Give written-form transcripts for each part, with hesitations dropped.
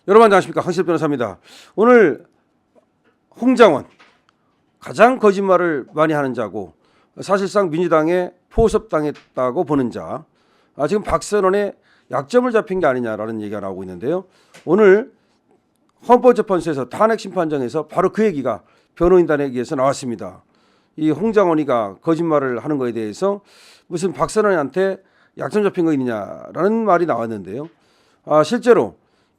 여러분 안녕하십니까, 황실 변호사입니다. 오늘 홍장원 가장 거짓말을 많이 하는 자고 사실상 민주당에 포섭당했다고 보는 자, 지금 박선원의 약점을 잡힌 게 아니냐라는 얘기가 나오고 있는데요. 오늘 헌법재판소에서 탄핵심판정에서 바로 그 얘기가 변호인단에 의해서 나왔습니다. 이 홍장원이가 거짓말을 하는 거에 대해서 무슨 박선원한테 약점 잡힌 거 있느냐라는 말이 나왔는데요. 실제로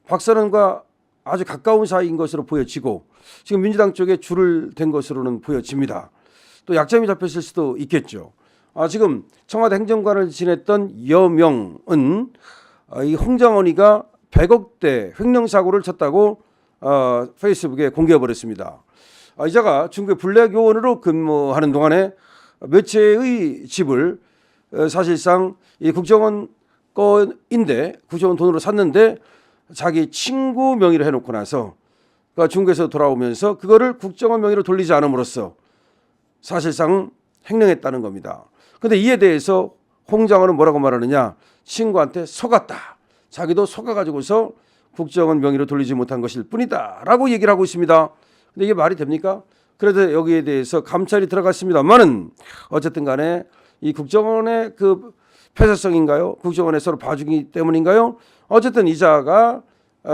박선원과 아주 가까운 사이인 것으로 보여지고 지금 민주당 쪽에 줄을 댄 것으로는 보여집니다. 또 약점이 잡혔을 수도 있겠죠. 지금 청와대 행정관을 지냈던 여명은 이 홍장원이가 100억대 횡령사고를 쳤다고 페이스북에 공개해버렸습니다. 이자가 중국의 블랙요원으로 근무하는 동안에 몇 채의 집을 사실상 이 국정원 거인데 국정원 돈으로 샀는데 자기 친구 명의로 해놓고 나서 중국에서 돌아오면서 그거를 국정원 명의로 돌리지 않음으로써 사실상 횡령했다는 겁니다. 그런데 이에 대해서 홍장원은 뭐라고 말하느냐, 친구한테 속았다, 자기도 속아가지고서 국정원 명의로 돌리지 못한 것일 뿐이다 라고 얘기를 하고 있습니다. 근데 이게 말이 됩니까? 그래도 여기에 대해서 감찰이 들어갔습니다만은 어쨌든 간에 이 국정원의 그 폐쇄성인가요? 국정원에 서로 봐주기 때문인가요? 어쨌든 이자가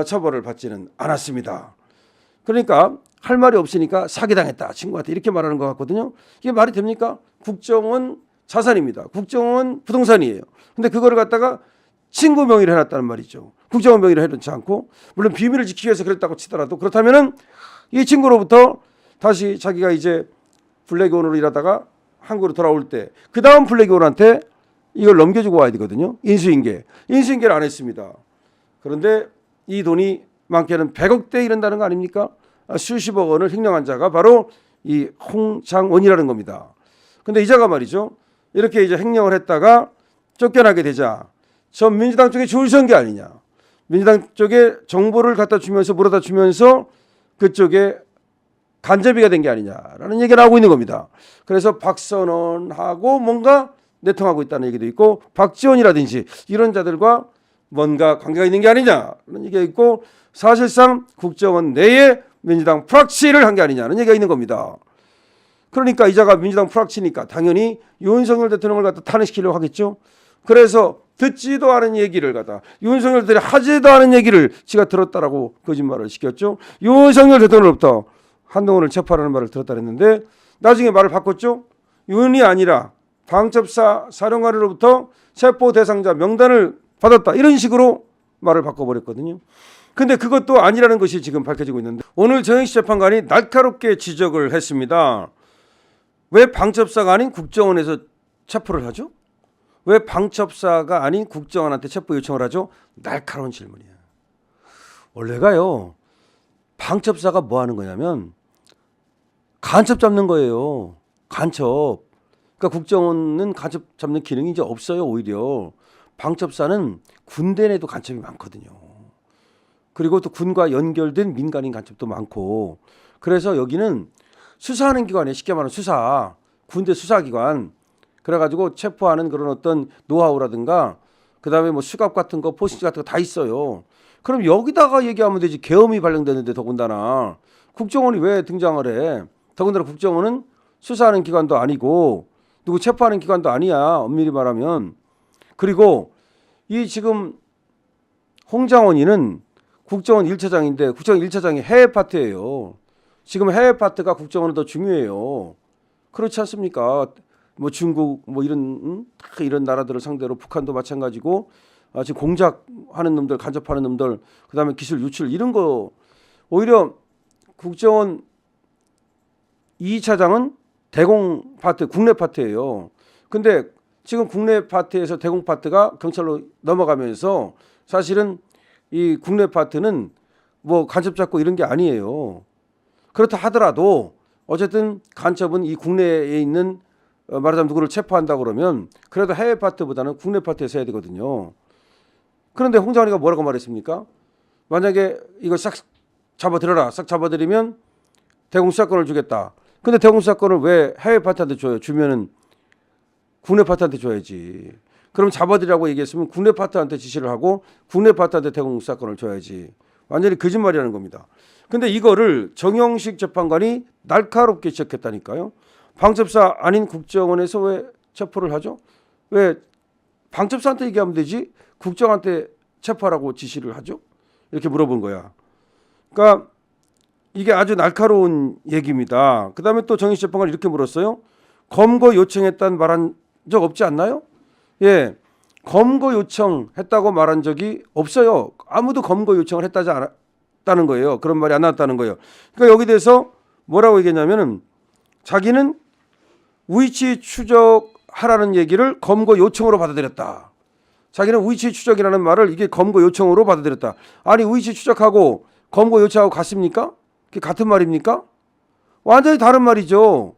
처벌을 받지는 않았습니다. 그러니까 할 말이 없으니까 사기당했다 친구한테 이렇게 말하는 것 같거든요. 이게 말이 됩니까? 국정원 자산입니다. 국정원 부동산이에요. 근데 그거를 갖다가 친구 명의로 해놨다는 말이죠. 국정원 명의로 해놓지 않고, 물론 비밀을 지키기 위해서 그랬다고 치더라도, 그렇다면은 이 친구로부터 다시 자기가 이제 블랙온으로 일하다가 한국으로 돌아올 때 그 다음 블랙온한테 이걸 넘겨주고 와야 되거든요. 인수인계를 안 했습니다. 그런데 이 돈이 많게는 100억대에 이른다는 거 아닙니까? 수십억 원을 횡령한 자가 바로 이 홍장원이라는 겁니다. 근데 이자가 말이죠, 이렇게 이제 횡령을 했다가 쫓겨나게 되자 전 민주당 쪽에 줄 선 게 아니냐, 민주당 쪽에 정보를 갖다 주면서 물어다 주면서 그쪽에 간접이가 된 게 아니냐라는 얘기가 나오고 있는 겁니다. 그래서 박선원하고 뭔가 내통하고 있다는 얘기도 있고, 박지원이라든지 이런 자들과 뭔가 관계가 있는 게 아니냐라는 얘기가 있고, 사실상 국정원 내에 민주당 프락치를 한 게 아니냐는 얘기가 있는 겁니다. 그러니까 이자가 민주당 프락치니까 당연히 윤석열 대통령을 갖다 탄핵시키려고 하겠죠. 그래서 듣지도 않은 얘기를 갖다 윤석열 대통령이 하지도 않은 얘기를 지가 들었다라고 거짓말을 시켰죠. 윤석열 대통령으로부터 한동훈을 체포하라는 말을 들었다 그랬는데 나중에 말을 바꿨죠. 윤이 아니라 방첩사 사령관으로부터 체포 대상자 명단을 받았다, 이런 식으로 말을 바꿔버렸거든요. 근데 그것도 아니라는 것이 지금 밝혀지고 있는데, 오늘 정영식 재판관이 날카롭게 지적을 했습니다. 왜 방첩사가 아닌 국정원에서 체포를 하죠? 왜 방첩사가 아닌 국정원한테 체포 요청을 하죠? 날카로운 질문이야. 원래가요, 방첩사가 뭐 하는 거냐면 간첩 잡는 거예요. 간첩. 그러니까 국정원은 간첩 잡는 기능이 이제 없어요. 오히려 방첩사는 군대 내도 간첩이 많거든요. 그리고 또 군과 연결된 민간인 간첩도 많고, 그래서 여기는 수사하는 기관이에요. 쉽게 말하면 수사, 군대 수사기관. 그래가지고 체포하는 그런 어떤 노하우라든가 그다음에 뭐 수갑 같은 거, 포신지 같은 거 다 있어요. 그럼 여기다가 얘기하면 되지. 계엄이 발령되는데 더군다나 국정원이 왜 등장을 해? 더군다나 국정원은 수사하는 기관도 아니고 누구 체포하는 기관도 아니야, 엄밀히 말하면. 그리고 이 지금 홍장원이는 국정원 1차장인데 국정원 1차장이 해외 파트예요. 지금 해외 파트가 국정원은 더 중요해요. 그렇지 않습니까? 뭐 중국 뭐 이런 이런 나라들을 상대로 북한도 마찬가지고, 지금 공작하는 놈들, 간접하는 놈들, 그다음에 기술 유출 이런 거, 오히려 국정원 2차장은 대공 파트, 국내 파트예요. 근데 지금 국내 파트에서 대공 파트가 경찰로 넘어가면서 사실은 이 국내 파트는 뭐 간첩 잡고 이런 게 아니에요. 그렇다 하더라도 어쨌든 간첩은 이 국내에 있는, 말하자면 누구를 체포한다 그러면 그래도 해외 파트보다는 국내 파트에서 해야 되거든요. 그런데 홍장원이가 뭐라고 말했습니까? 만약에 이거 싹 잡아들여라, 싹 잡아들이면 대공수사권을 주겠다. 근데 대공수사권을 왜 해외 파트한테 줘요? 주면은 국내 파트한테 줘야지. 그럼 잡아들이라고 얘기했으면 국내 파트한테 지시를 하고 국내 파트한테 대공수사권을 줘야지. 완전히 거짓말이라는 겁니다. 근데 이거를 정영식 재판관이 날카롭게 지적했다니까요. 방첩사 아닌 국정원에서 왜 체포를 하죠? 왜 방첩사한테 얘기하면 되지 국정한테 체포하라고 지시를 하죠? 이렇게 물어본 거야. 그러니까 이게 아주 날카로운 얘기입니다. 그다음에 또 정영식 재판관이 이렇게 물었어요. 검거 요청했다는 말한 적 없지 않나요? 예, 검거 요청했다고 말한 적이 없어요. 아무도 검거 요청을 했다지 않았다는 거예요. 그런 말이 안 나왔다는 거예요. 그러니까 여기 대해서 뭐라고 얘기했냐면은 자기는 위치 추적하라는 얘기를 검거 요청으로 받아들였다. 자기는 위치 추적이라는 말을 이게 검거 요청으로 받아들였다. 아니 위치 추적하고 검거 요청하고 같습니까? 그게 같은 말입니까? 완전히 다른 말이죠.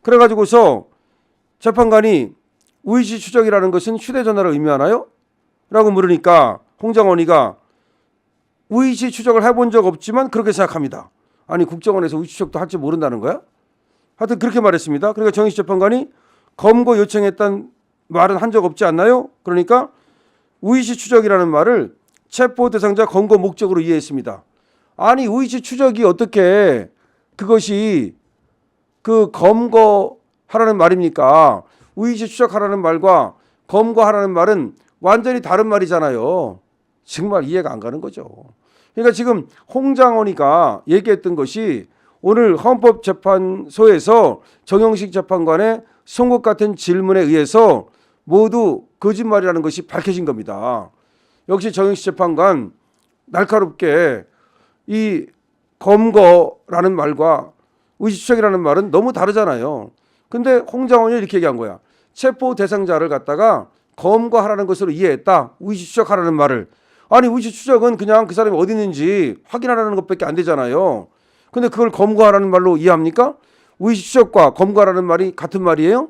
그래가지고서 재판관이 위치 추적이라는 것은 휴대전화를 의미하나요? 라고 물으니까 홍장원이가 위치 추적을 해본 적 없지만 그렇게 생각합니다. 아니 국정원에서 위치 추적도 할 줄 모른다는 거야? 하여튼 그렇게 말했습니다. 그러니까 정영식 재판관이 검거 요청했다는 말은 한 적 없지 않나요? 그러니까 위치 추적이라는 말을 체포 대상자 검거 목적으로 이해했습니다. 아니 위치 추적이 어떻게 그것이 그 검거하라는 말입니까? 위치 추적하라는 말과 검거하라는 말은 완전히 다른 말이잖아요. 정말 이해가 안 가는 거죠. 그러니까 지금 홍장원이가 얘기했던 것이 오늘 헌법재판소에서 정영식 재판관의 송곳 같은 질문에 의해서 모두 거짓말이라는 것이 밝혀진 겁니다. 역시 정영식 재판관 날카롭게 이 검거라는 말과 의지추적이라는 말은 너무 다르잖아요. 근데 홍장원이 이렇게 얘기한 거야. 체포 대상자를 갖다가 검거하라는 것으로 이해했다. 의지추적하라는 말을. 아니 의지추적은 그냥 그 사람이 어디 있는지 확인하라는 것밖에 안 되잖아요. 근데 그걸 검거하라는 말로 이해합니까? 의지추적과 검거하라는 말이 같은 말이에요?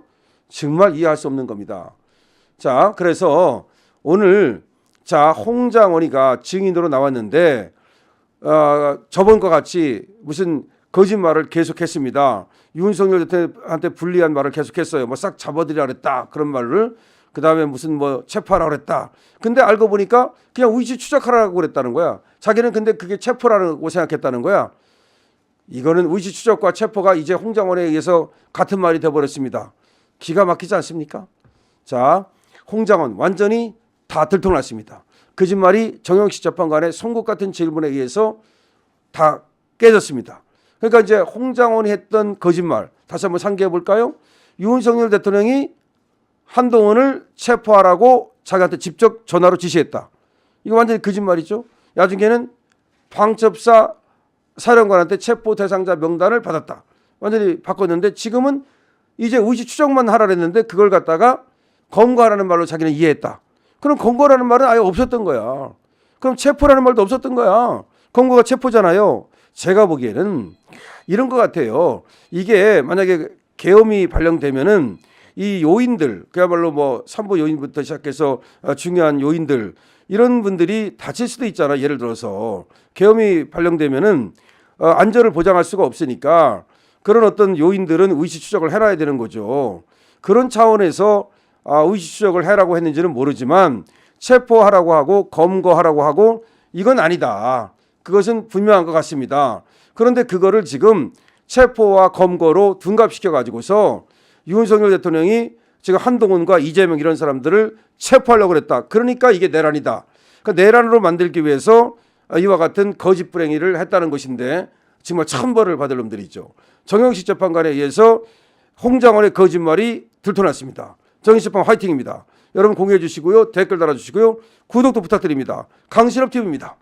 정말 이해할 수 없는 겁니다. 자, 그래서 오늘 홍장원이가 증인으로 나왔는데 저번과 같이 무슨 거짓말을 계속했습니다. 윤석열 대통령한테 불리한 말을 계속했어요. 뭐 싹 잡아들이라 그랬다 그런 말을. 그다음에 무슨 뭐 체포하라 그랬다. 근데 알고 보니까 그냥 위치 추적하라고 그랬다는 거야. 자기는 근데 그게 체포라고 생각했다는 거야. 이거는 위치 추적과 체포가 이제 홍장원에 의해서 같은 말이 돼버렸습니다. 기가 막히지 않습니까? 자, 홍장원 완전히 다 들통났습니다. 거짓말이 정영식 재판관의 송곳 같은 질문에 의해서 다 깨졌습니다. 그러니까 이제 홍장원이 했던 거짓말 다시 한번 상기해 볼까요? 윤석열 대통령이 한동훈을 체포하라고 자기한테 직접 전화로 지시했다. 이거 완전히 거짓말이죠. 나중에는 방첩사 사령관한테 체포 대상자 명단을 받았다. 완전히 바꿨는데 지금은 이제 의지 추적만 하라 그랬는데 그걸 갖다가 검거하라는 말로 자기는 이해했다. 그럼 검거라는 말은 아예 없었던 거야. 그럼 체포라는 말도 없었던 거야. 검거가 체포잖아요. 제가 보기에는 이런 것 같아요. 이게 만약에 계엄이 발령되면은 이 요인들, 그야말로 뭐 삼보 요인부터 시작해서 중요한 요인들 이런 분들이 다칠 수도 있잖아. 예를 들어서 계엄이 발령되면은 안전을 보장할 수가 없으니까 그런 어떤 요인들은 의시 추적을 해놔야 되는 거죠. 그런 차원에서 의시 추적을 해라고 했는지는 모르지만 체포하라고 하고 검거하라고 하고 이건 아니다. 그것은 분명한 것 같습니다. 그런데 그거를 지금 체포와 검거로 둔갑시켜 가지고서 윤석열 대통령이 지금 한동훈과 이재명 이런 사람들을 체포하려고 그랬다. 그러니까 이게 내란이다. 그러니까 내란으로 만들기 위해서 이와 같은 거짓 불행위를 했다는 것인데 정말 천벌을 받을 놈들이죠. 정영식 재판관에 의해서 홍장원의 거짓말이 들통났습니다. 정영식 재판관 화이팅입니다. 여러분 공유해 주시고요. 댓글 달아주시고요. 구독도 부탁드립니다. 강신업 TV입니다.